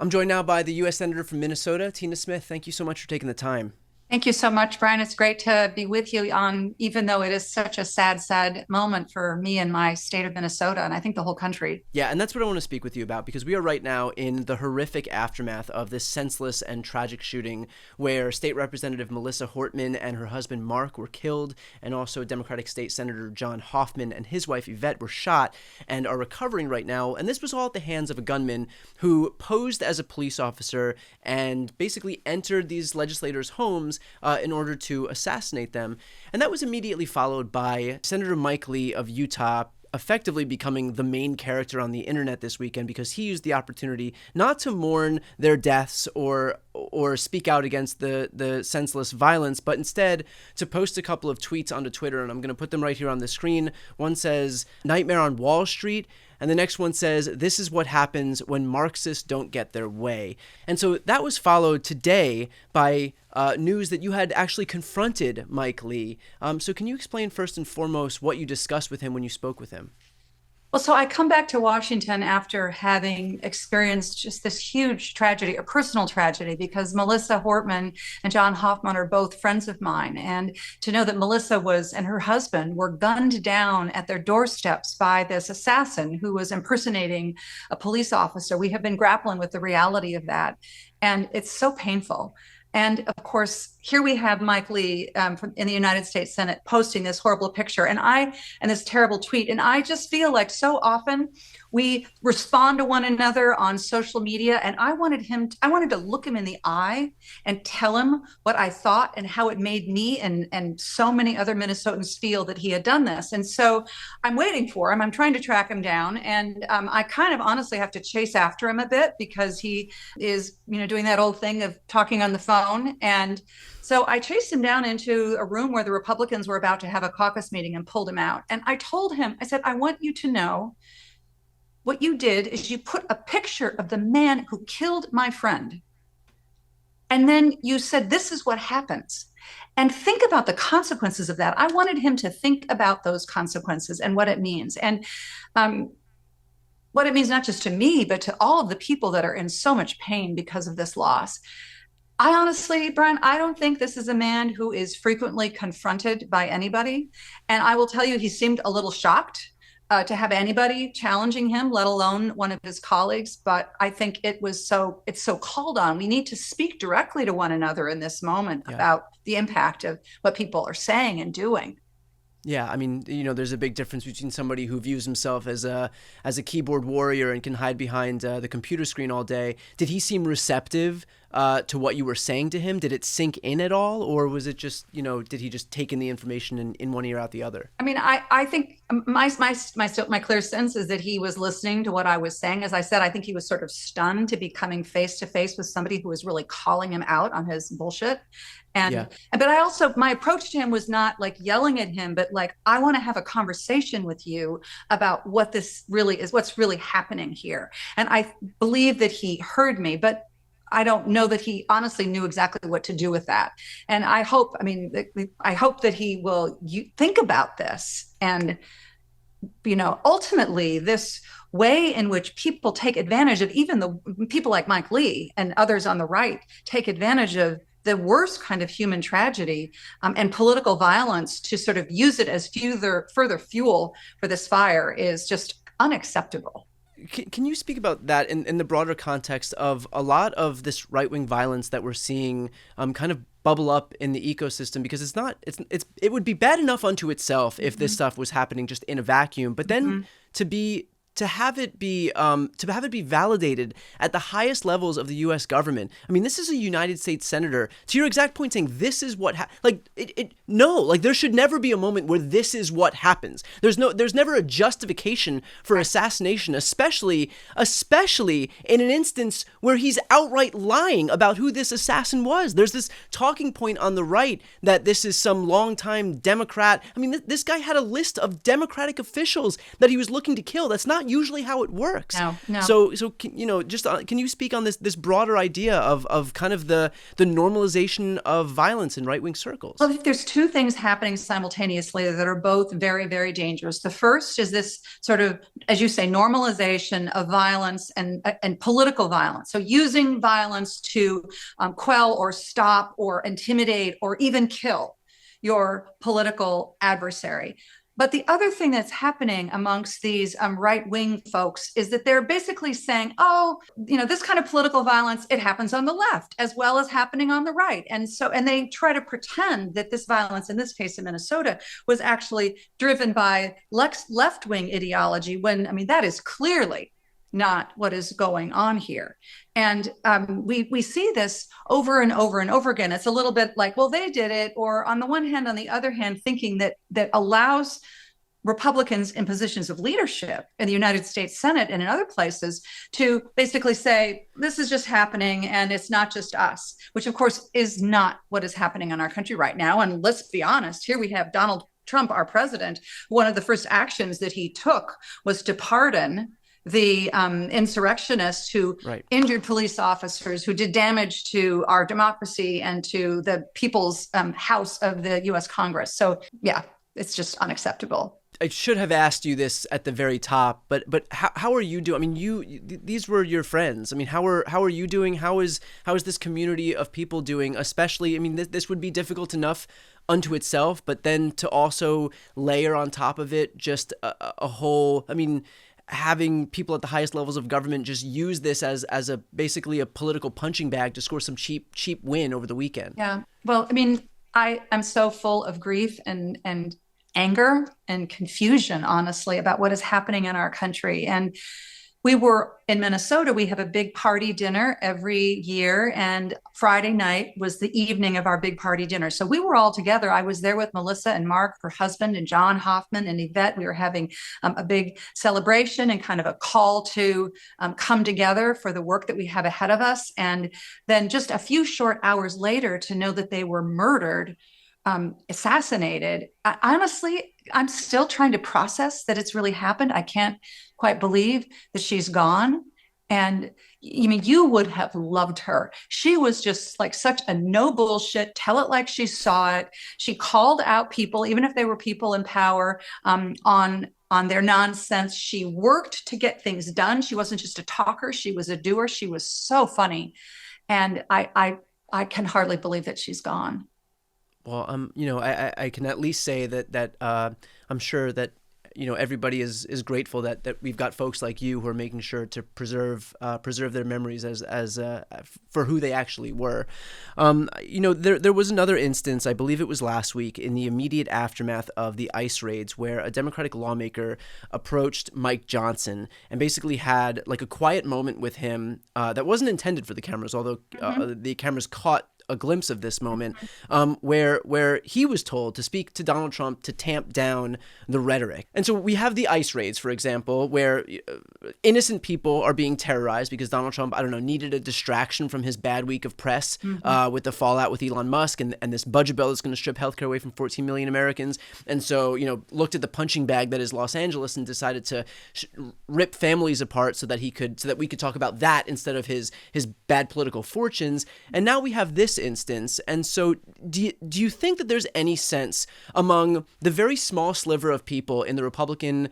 I'm joined now by the U.S. Senator from Minnesota, Tina Smith. Thank you so much for taking the time. Thank you so much, Brian. It's great to be with you on, even though it is such a sad moment for me and my state of Minnesota, and I think the whole country. Yeah, and that's what I want to speak with you about, because we are right now in the horrific aftermath of this senseless and tragic shooting where State Representative Melissa Hortman and her husband Mark were killed, and also Democratic State Senator John Hoffman and his wife Yvette were shot and are recovering right now. And this was all at the hands of a gunman who posed as a police officer and basically entered these legislators' homes in order to assassinate them. And that was immediately followed by Senator Mike Lee of Utah effectively becoming the main character on the internet this weekend, because he used the opportunity not to mourn their deaths or speak out against the senseless violence, but instead to post a couple of tweets onto Twitter, and I'm going to put them right here on the screen. One says, "Nightmare on Wall Street," and the next one says, "This is what happens when Marxists don't get their way." And so that was followed today by news that you had actually confronted Mike Lee. So can you explain first and foremost what you discussed with him when you spoke with him? Well, so I come back to Washington after having experienced just this huge tragedy, a personal tragedy, because Melissa Hortman and John Hoffman are both friends of mine. And to know that Melissa and her husband were gunned down at their doorsteps by this assassin who was impersonating a police officer, we have been grappling with the reality of that. And it's so painful. And of course, here we have Mike Lee in the United States Senate posting this horrible picture and this terrible tweet. And I just feel like so often we respond to one another on social media. And I wanted to look him in the eye and tell him what I thought and how it made me and so many other Minnesotans feel that he had done this. And so I'm waiting for him. I'm trying to track him down. And I kind of honestly have to chase after him a bit because he is, doing that old thing of talking on the phone. And so I chased him down into a room where the Republicans were about to have a caucus meeting and pulled him out. And I told him, I said, "I want you to know what you did is you put a picture of the man who killed my friend. And then you said, this is what happens. And think about the consequences of that." I wanted him to think about those consequences and what it means. And what it means not just to me, but to all of the people that are in so much pain because of this loss. I honestly, Brian, I don't think this is a man who is frequently confronted by anybody. And I will tell you, he seemed a little shocked to have anybody challenging him, let alone one of his colleagues. But I think it's so called on. We need to speak directly to one another in this moment about the impact of what people are saying and doing. Yeah, I mean, there's a big difference between somebody who views himself as a keyboard warrior and can hide behind the computer screen all day. Did he seem receptive to what you were saying to him? Did it sink in at all, or was it just, did he just take in the information in one ear out the other? I mean, I think my clear sense is that he was listening to what I was saying. As I said, I think he was sort of stunned to be coming face to face with somebody who was really calling him out on his bullshit. But my approach to him was not like yelling at him, but like, I want to have a conversation with you about what this really is, what's really happening here. And I believe that he heard me, but I don't know that he honestly knew exactly what to do with that. And I hope that he will think about this and, ultimately this way in which people take advantage of, even the people like Mike Lee and others on the right take advantage of the worst kind of human tragedy and political violence to sort of use it as further fuel for this fire is just unacceptable. Can you speak about that in the broader context of a lot of this right-wing violence that we're seeing kind of bubble up in the ecosystem? Because it would be bad enough unto itself if this stuff was happening just in a vacuum, but then to have it be validated at the highest levels of the U.S. government. I mean, this is a United States senator, to your exact point, saying this is what there should never be a moment where this is what happens. There's never a justification for assassination, especially in an instance where he's outright lying about who this assassin was. There's this talking point on the right that this is some longtime Democrat. I mean, this guy had a list of Democratic officials that he was looking to kill. That's not not usually how it works. No, no. So can you speak on this broader idea of kind of the normalization of violence in right-wing circles? Well, I think there's two things happening simultaneously that are both very, very dangerous. The first is this sort of, as you say, normalization of violence and political violence. So using violence to quell or stop or intimidate or even kill your political adversary. But the other thing that's happening amongst these right-wing folks is that they're basically saying, oh, this kind of political violence, it happens on the left as well as happening on the right. And they try to pretend that this violence, in this case in Minnesota, was actually driven by left-wing ideology when, I mean, that is clearly not what is going on here. And we see this over and over and over again. It's a little bit like, well, they did it, or on the one hand, on the other hand, thinking that allows Republicans in positions of leadership in the United States Senate and in other places to basically say, this is just happening and it's not just us, which of course is not what is happening in our country right now. And let's be honest, here we have Donald Trump, our president. One of the first actions that he took was to pardon the insurrectionists who injured police officers, who did damage to our democracy and to the people's house of the U.S. Congress. So, yeah, it's just unacceptable. I should have asked you this at the very top, but how are you doing? I mean, these were your friends. I mean, how are you doing? How is this community of people doing? Especially, I mean, this would be difficult enough unto itself, but then to also layer on top of it just a whole, I mean, having people at the highest levels of government just use this as a basically a political punching bag to score some cheap win over the weekend. Yeah. Well, I mean, I am so full of grief and anger and confusion, honestly, about what is happening in our country. And we were in Minnesota, we have a big party dinner every year. And Friday night was the evening of our big party dinner. So we were all together. I was there with Melissa and Mark, her husband, and John Hoffman and Yvette. We were having a big celebration and kind of a call to come together for the work that we have ahead of us. And then just a few short hours later, to know that they were murdered, assassinated. Honestly, I'm still trying to process that it's really happened. I can't quite believe that she's gone. And I mean, you would have loved her. She was just like such a no bullshit, tell it like she saw it. She called out people, even if they were people in power, on their nonsense. She worked to get things done. She wasn't just a talker. She was a doer. She was so funny. And I can hardly believe that she's gone. Well, I can at least say that I'm sure that everybody is grateful that we've got folks like you who are making sure to preserve their memories as for who they actually were. There was another instance, I believe it was last week, in the immediate aftermath of the ICE raids, where a Democratic lawmaker approached Mike Johnson and basically had like a quiet moment with him that wasn't intended for the cameras, although the cameras caught a glimpse of this moment, where he was told to speak to Donald Trump to tamp down the rhetoric. And so we have the ICE raids, for example, where innocent people are being terrorized because Donald Trump, needed a distraction from his bad week of press with the fallout with Elon Musk and this budget bill that's going to strip healthcare away from 14 million Americans. And so, looked at the punching bag that is Los Angeles and decided to rip families apart so that we could talk about that instead of his bad political fortunes. And now we have this instance. And so do you think that there's any sense among the very small sliver of people in the Republican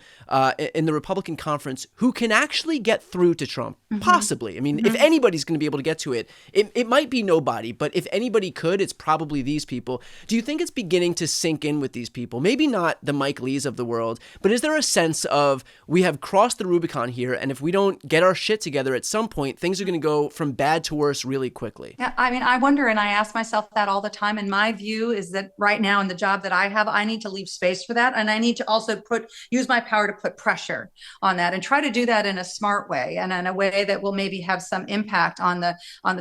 conference who can actually get through to Trump? Possibly. I mean, if anybody's going to be able to get to it, it might be nobody, but if anybody could, it's probably these people. Do you think it's beginning to sink in with these people? Maybe not the Mike Lees of the world, but is there a sense of we have crossed the Rubicon here, and if we don't get our shit together at some point, things are going to go from bad to worse really quickly? Yeah, I mean, I wonder, and I ask myself that all the time. And my view is that right now in the job that I have, I need to leave space for that. And I need to also use my power to put pressure on that and try to do that in a smart way and in a way that will maybe have some impact on the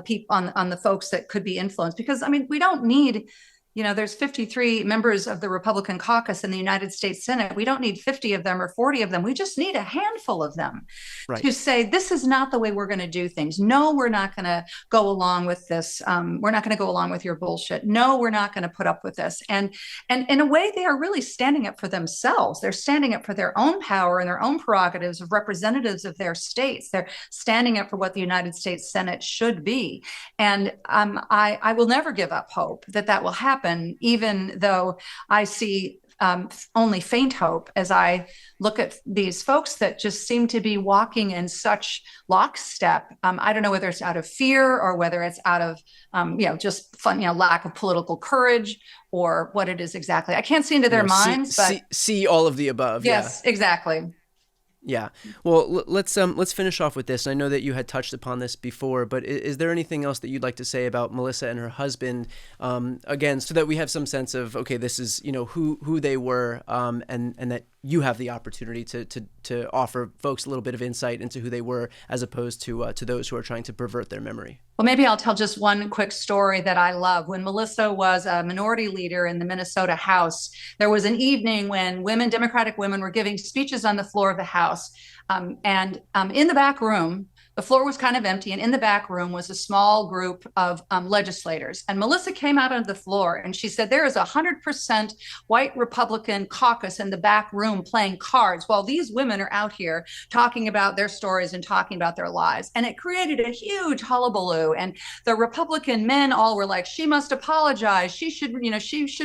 people, on the folks that could be influenced. Because I mean, we don't need There's 53 members of the Republican caucus in the United States Senate. We don't need 50 of them or 40 of them. We just need a handful of them Right. to say, this is not the way we're going to do things. No, we're not going to go along with this. We're not going to go along with your bullshit. No, we're not going to put up with this. And in a way, they are really standing up for themselves. They're standing up for their own power and their own prerogatives of representatives of their states. They're standing up for what the United States Senate should be. And I will never give up hope that will happen. Even though I see only faint hope as I look at these folks that just seem to be walking in such lockstep. I don't know whether it's out of fear or whether it's out of, just fun, lack of political courage or what it is exactly. I can't see into their minds, but see all of the above. Yes, yeah. Exactly. Yeah. Well, let's finish off with this. I know that you had touched upon this before, but is there anything else that you'd like to say about Melissa and her husband, again, so that we have some sense of, okay, this is, who they were, and that you have the opportunity to offer folks a little bit of insight into who they were, as opposed to those who are trying to pervert their memory. Well, maybe I'll tell just one quick story that I love. When Melissa was a minority leader in the Minnesota House, there was an evening when Democratic women were giving speeches on the floor of the House. And in the back room, the floor was kind of empty, and in the back room was a small group of legislators. And Melissa came out on the floor and she said, there is 100% white Republican caucus in the back room playing cards while these women are out here talking about their stories and talking about their lives. And it created a huge hullabaloo. And the Republican men all were like, she must apologize. She should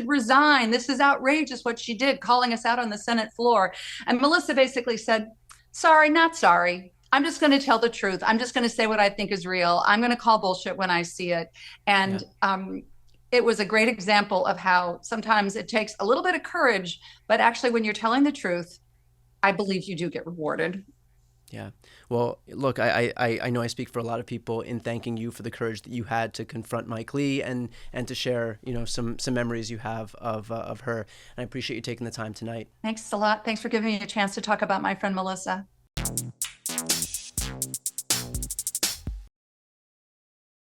resign. This is outrageous what she did, calling us out on the Senate floor. And Melissa basically said, sorry, not sorry. I'm just going to tell the truth. I'm just going to say what I think is real. I'm going to call bullshit when I see it. And it was a great example of how sometimes it takes a little bit of courage, but actually when you're telling the truth, I believe you do get rewarded. Yeah. Well, look, I know I speak for a lot of people in thanking you for the courage that you had to confront Mike Lee and to share, some memories you have of her. And I appreciate you taking the time tonight. Thanks a lot. Thanks for giving me a chance to talk about my friend Melissa.